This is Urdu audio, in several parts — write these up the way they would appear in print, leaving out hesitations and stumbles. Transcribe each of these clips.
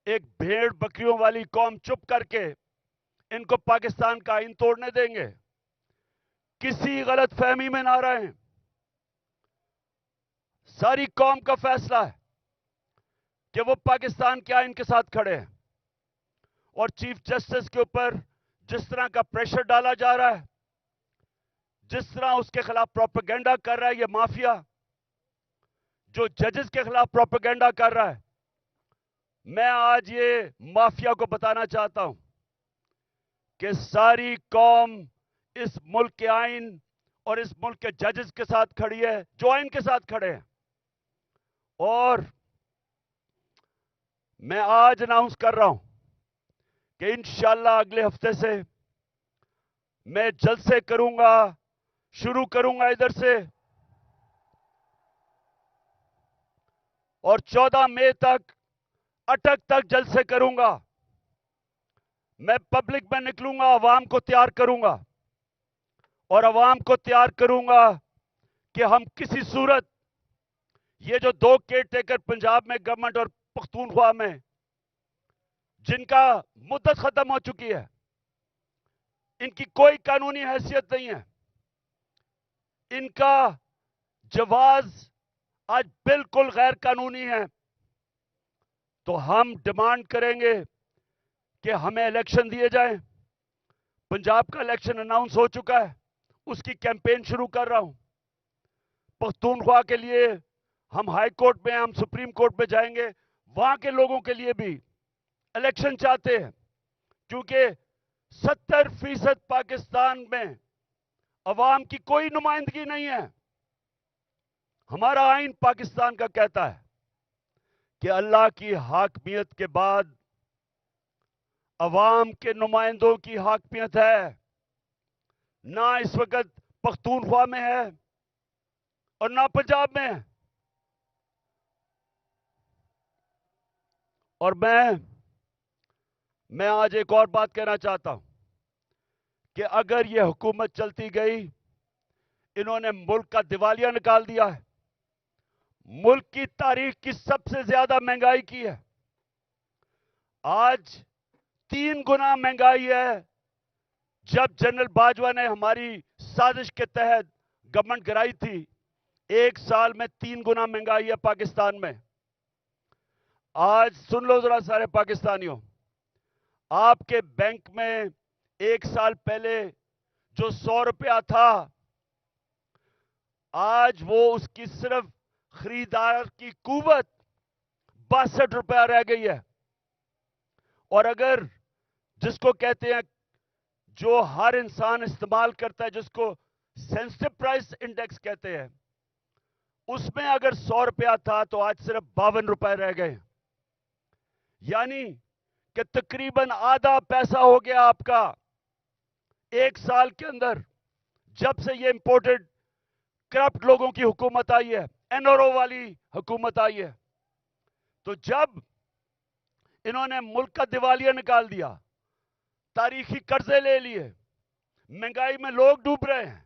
ایک بھیڑ بکریوں والی قوم چپ کر کے ان کو پاکستان کا آئین توڑنے دیں گے؟ کسی غلط فہمی میں نہ رہیں. ساری قوم کا فیصلہ ہے کہ وہ پاکستان کے آئین کے ساتھ کھڑے ہیں. اور چیف جسٹس کے اوپر جس طرح کا پریشر ڈالا جا رہا ہے، جس طرح اس کے خلاف پروپیگنڈا کر رہا ہے یہ مافیا، جو ججز کے خلاف پروپیگنڈا کر رہا ہے، میں آج یہ مافیا کو بتانا چاہتا ہوں کہ ساری قوم اس ملک کے آئین اور اس ملک کے ججز کے ساتھ کھڑی ہے، جو آئین کے ساتھ کھڑے ہیں. اور میں آج اناؤنس کر رہا ہوں کہ انشاءاللہ اگلے ہفتے سے میں جلسے کروں گا، شروع کروں گا ادھر سے، اور 14 مئی تک اٹک تک جلسے کروں گا. میں پبلک میں نکلوں گا، عوام کو تیار کروں گا، اور عوام کو تیار کروں گا کہ ہم کسی صورت یہ جو 2 کیئر ٹیکر پنجاب میں گورنمنٹ اور پختونخوا میں جن کا مدت ختم ہو چکی ہے، ان کی کوئی قانونی حیثیت نہیں ہے، ان کا جواز آج بالکل غیر قانونی ہے، تو ہم ڈیمانڈ کریں گے کہ ہمیں الیکشن دیے جائیں. پنجاب کا الیکشن اناؤنس ہو چکا ہے، اس کی کیمپین شروع کر رہا ہوں. پختونخوا کے لیے ہم ہائی کورٹ میں، ہم سپریم کورٹ میں جائیں گے، وہاں کے لوگوں کے لیے بھی الیکشن چاہتے ہیں، کیونکہ 70% پاکستان میں عوام کی کوئی نمائندگی نہیں ہے. ہمارا آئین پاکستان کا کہتا ہے کہ اللہ کی حاکمیت کے بعد عوام کے نمائندوں کی حاکمیت ہے. نہ اس وقت پختونخوا میں ہے اور نہ پنجاب میں ہے. اور میں آج ایک اور بات کہنا چاہتا ہوں کہ اگر یہ حکومت چلتی گئی، انہوں نے ملک کا دیوالیہ نکال دیا ہے، ملک کی تاریخ کی سب سے زیادہ مہنگائی کی ہے. آج 3 گنا مہنگائی ہے. جب جنرل باجوہ نے ہماری سازش کے تحت گورنمنٹ گرائی تھی، 1 سال میں 3 گنا مہنگائی ہے پاکستان میں. آج سن لو ذرا سارے پاکستانیوں، آپ کے بینک میں 1 سال پہلے جو 100 روپیہ تھا، آج وہ اس کی صرف خریدار کی قوت 62 روپیہ رہ گئی ہے. اور اگر جس کو کہتے ہیں، جو ہر انسان استعمال کرتا ہے، جس کو سینسٹیو پرائس انڈیکس کہتے ہیں، اس میں اگر 100 روپیہ تھا تو آج صرف 52 روپے رہ گئے. یعنی کہ تقریباً آدھا پیسہ ہو گیا آپ کا 1 سال کے اندر، جب سے یہ امپورٹڈ کرپٹ لوگوں کی حکومت آئی ہے، این آر او والی حکومت آئی ہے. تو جب انہوں نے ملک کا دیوالیہ نکال دیا، تاریخی قرضے لے لیے، مہنگائی میں لوگ ڈوب رہے ہیں،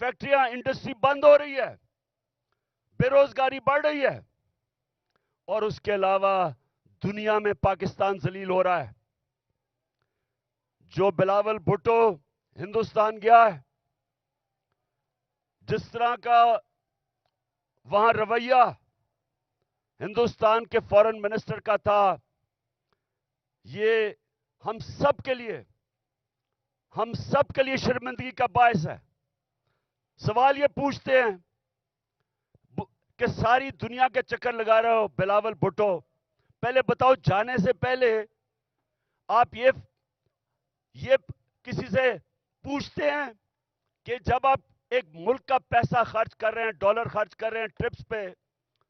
فیکٹریاں، انڈسٹری بند ہو رہی ہے، بے روزگاری بڑھ رہی ہے، اور اس کے علاوہ دنیا میں پاکستان ذلیل ہو رہا ہے. جو بلاول بھٹو ہندوستان گیا ہے، جس طرح کا وہاں رویہ ہندوستان کے فارن منسٹر کا تھا، یہ ہم سب کے لیے شرمندگی کا باعث ہے. سوال یہ پوچھتے ہیں کہ ساری دنیا کے چکر لگا رہے ہو بلاول بھٹو، پہلے بتاؤ جانے سے پہلے آپ یہ کسی سے پوچھتے ہیں کہ جب آپ ایک ملک کا پیسہ خرچ کر رہے ہیں، ڈالر خرچ کر رہے ہیں ٹرپس پہ،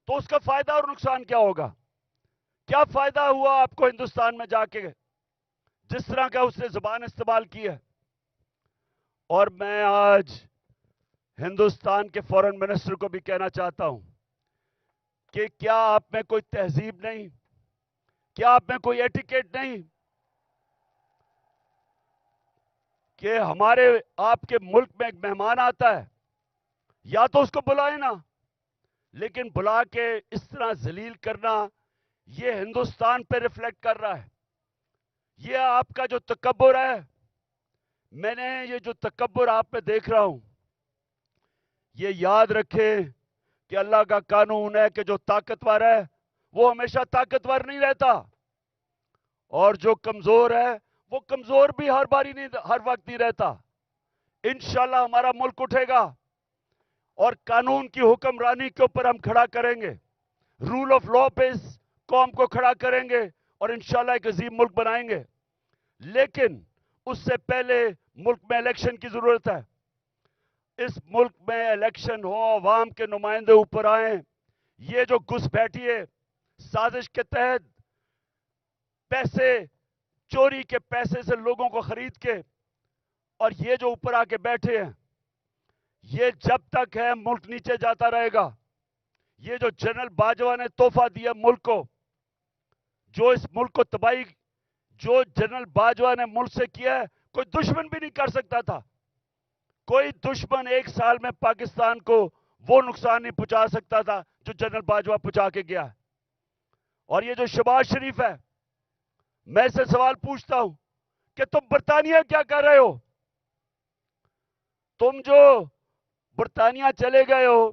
تو اس کا فائدہ اور نقصان کیا ہوگا؟ کیا فائدہ ہوا آپ کو ہندوستان میں جا کے، جس طرح کا اس نے زبان استعمال کی ہے؟ اور میں آج ہندوستان کے فارن منسٹر کو بھی کہنا چاہتا ہوں کہ کیا آپ میں کوئی تہذیب نہیں؟ کیا آپ میں کوئی ایٹیکیٹ نہیں کہ ہمارے آپ کے ملک میں ایک مہمان آتا ہے، یا تو اس کو بلائیں نا، لیکن بلا کے اس طرح ذلیل کرنا یہ ہندوستان پہ ریفلیکٹ کر رہا ہے. یہ آپ کا جو تکبر ہے، میں نے یہ جو تکبر آپ میں دیکھ رہا ہوں، یہ یاد رکھیں کہ اللہ کا قانون ہے کہ جو طاقتور ہے وہ ہمیشہ طاقتور نہیں رہتا، اور جو کمزور ہے وہ کمزور بھی ہر وقت نہیں رہتا. انشاءاللہ ہمارا ملک اٹھے گا اور قانون کی حکمرانی کے اوپر ہم کھڑا کریں گے، رول آف لا پہ اس قوم کو کھڑا کریں گے اور انشاءاللہ ایک عظیم ملک بنائیں گے. لیکن اس سے پہلے ملک میں الیکشن کی ضرورت ہے. اس ملک میں الیکشن ہو، عوام کے نمائندے اوپر آئیں. یہ جو گھس بیٹھی ہے سازش کے تحت، پیسے چوری کے پیسے سے لوگوں کو خرید کے، اور یہ جو اوپر آ کے بیٹھے ہیں، یہ جب تک ہے ملک نیچے جاتا رہے گا. یہ جو جنرل باجوہ نے تحفہ دیا ملک کو، جو اس ملک کو تباہی، جو جنرل باجوہ نے ملک سے کیا ہے، کوئی دشمن بھی نہیں کر سکتا تھا. کوئی دشمن ایک سال میں پاکستان کو وہ نقصان نہیں پہنچا سکتا تھا جو جنرل باجوہ پہنچا کے گیا. اور یہ جو شہباز شریف ہے، میں سے سوال پوچھتا ہوں کہ تم برطانیہ کیا کر رہے ہو؟ تم جو برطانیہ چلے گئے ہو،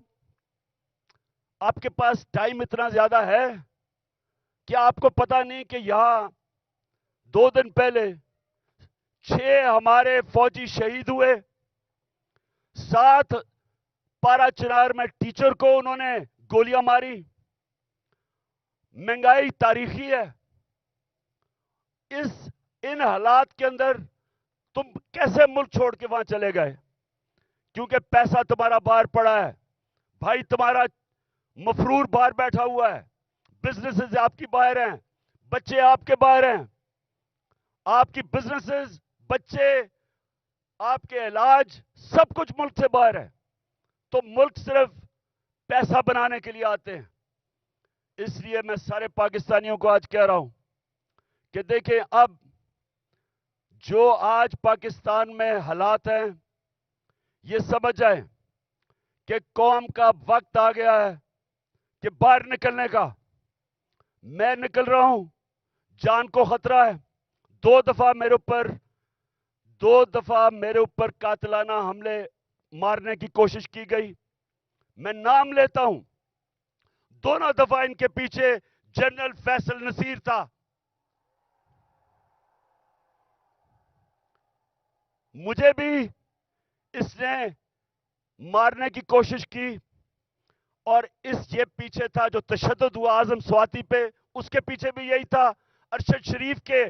آپ کے پاس ٹائم اتنا زیادہ ہے؟ کیا آپ کو پتا نہیں کہ یہاں 2 دن پہلے 6 ہمارے فوجی شہید ہوئے؟ 7 پارا چنار میں ٹیچر کو انہوں نے گولیاں ماری. مہنگائی تاریخی ہے. ان حالات کے اندر تم کیسے ملک چھوڑ کے وہاں چلے گئے؟ کیونکہ پیسہ تمہارا باہر پڑا ہے، بھائی تمہارا مفرور باہر بیٹھا ہوا ہے، بزنسز آپ کی باہر ہیں، بچے آپ کے باہر ہیں، آپ کی بزنسز، بچے، آپ کے علاج، سب کچھ ملک سے باہر ہے. تو ملک صرف پیسہ بنانے کے لیے آتے ہیں. اس لیے میں سارے پاکستانیوں کو آج کہہ رہا ہوں کہ دیکھیں، اب جو آج پاکستان میں حالات ہیں، یہ سمجھ جائیں کہ قوم کا وقت آ گیا ہے کہ باہر نکلنے کا. میں نکل رہا ہوں، جان کو خطرہ ہے. 2 دفعہ میرے اوپر قاتلانہ حملے مارنے کی کوشش کی گئی. میں نام لیتا ہوں، دونوں دفعہ ان کے پیچھے جنرل فیصل نصیر تھا. مجھے بھی اس نے مارنے کی کوشش کی، اور یہ پیچھے تھا جو تشدد ہوا اعظم سواتی پہ، اس کے پیچھے بھی یہی تھا. ارشد شریف کے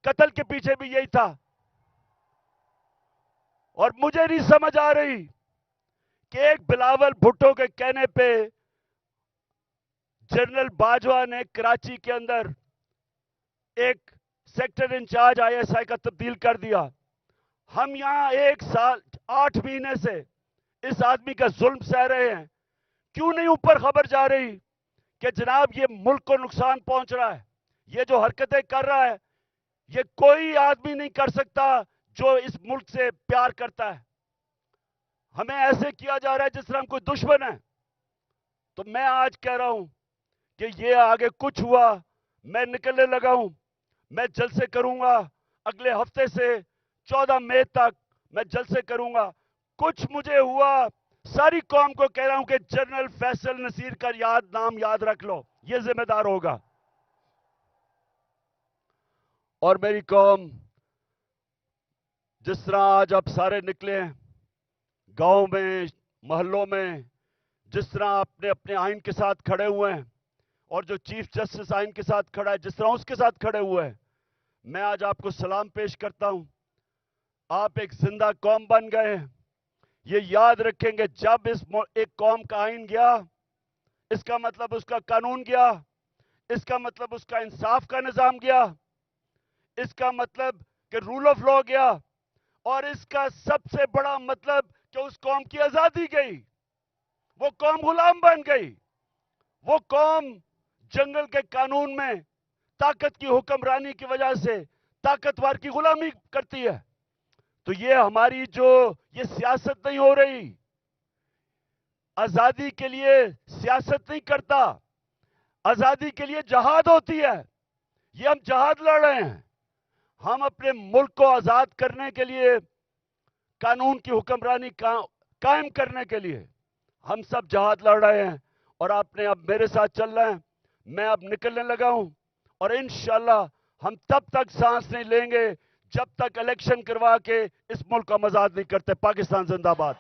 قتل کے پیچھے بھی یہی تھا. اور مجھے نہیں سمجھ آ رہی کہ ایک بلاول بھٹو کے کہنے پہ جنرل باجوہ نے کراچی کے اندر ایک sector in charge I S I کا تبدیل کر دیا. ہم یہاں 1 سال 8 مہینے سے اس آدمی کا ظلم سہ رہے ہیں. کیوں نہیں اوپر خبر جا رہی کہ جناب یہ ملک کو نقصان پہنچ رہا ہے، یہ جو حرکتیں کر رہا ہے یہ کوئی آدمی نہیں کر سکتا جو اس ملک سے پیار کرتا ہے. ہمیں ایسے کیا جا رہا ہے جس طرح ہم کوئی دشمن ہے. تو میں آج کہہ رہا ہوں کہ یہ آگے کچھ ہوا، میں نکلنے لگا ہوں. میں جلسے کروں گا اگلے ہفتے سے 14 مئی تک، میں جلسے کروں گا. کچھ مجھے ہوا، ساری قوم کو کہہ رہا ہوں کہ جنرل فیصل نصیر کا نام یاد رکھ لو، یہ ذمہ دار ہوگا. اور میری قوم، جس طرح آج آپ سارے نکلے ہیں گاؤں میں، محلوں میں، جس طرح اپنے اپنے آئین کے ساتھ کھڑے ہوئے ہیں، اور جو چیف جسٹس آئین کے ساتھ کھڑا ہے جس طرح اس کے ساتھ کھڑے ہوئے ہیں، میں آج آپ کو سلام پیش کرتا ہوں. آپ ایک زندہ قوم بن گئے ہیں. یہ یاد رکھیں گے، جب ایک قوم کا آئین گیا، اس کا مطلب اس کا قانون گیا، اس کا مطلب اس کا انصاف کا نظام گیا، اس کا مطلب کہ رول آف لا گیا، اور اس کا سب سے بڑا مطلب کہ اس قوم کی آزادی گئی. وہ قوم غلام بن گئی. وہ قوم جنگل کے قانون میں طاقت کی حکمرانی کی وجہ سے طاقتور کی غلامی کرتی ہے. تو یہ ہماری یہ سیاست نہیں ہو رہی. آزادی کے لیے سیاست نہیں کرتا. آزادی کے لیے جہاد ہوتی ہے. یہ ہم جہاد لڑ رہے ہیں. ہم اپنے ملک کو آزاد کرنے کے لیے, قانون کی حکمرانی قائم کرنے کے لیے ہم سب جہاد لڑ رہے ہیں. اور آپ نے اب میرے ساتھ چل رہے ہیں. میں اب نکلنے لگا ہوں, اور انشاءاللہ ہم تب تک سانس نہیں لیں گے جب تک الیکشن کروا کے اس ملک کو ہم آزاد نہیں کرتے. پاکستان زندہ باد.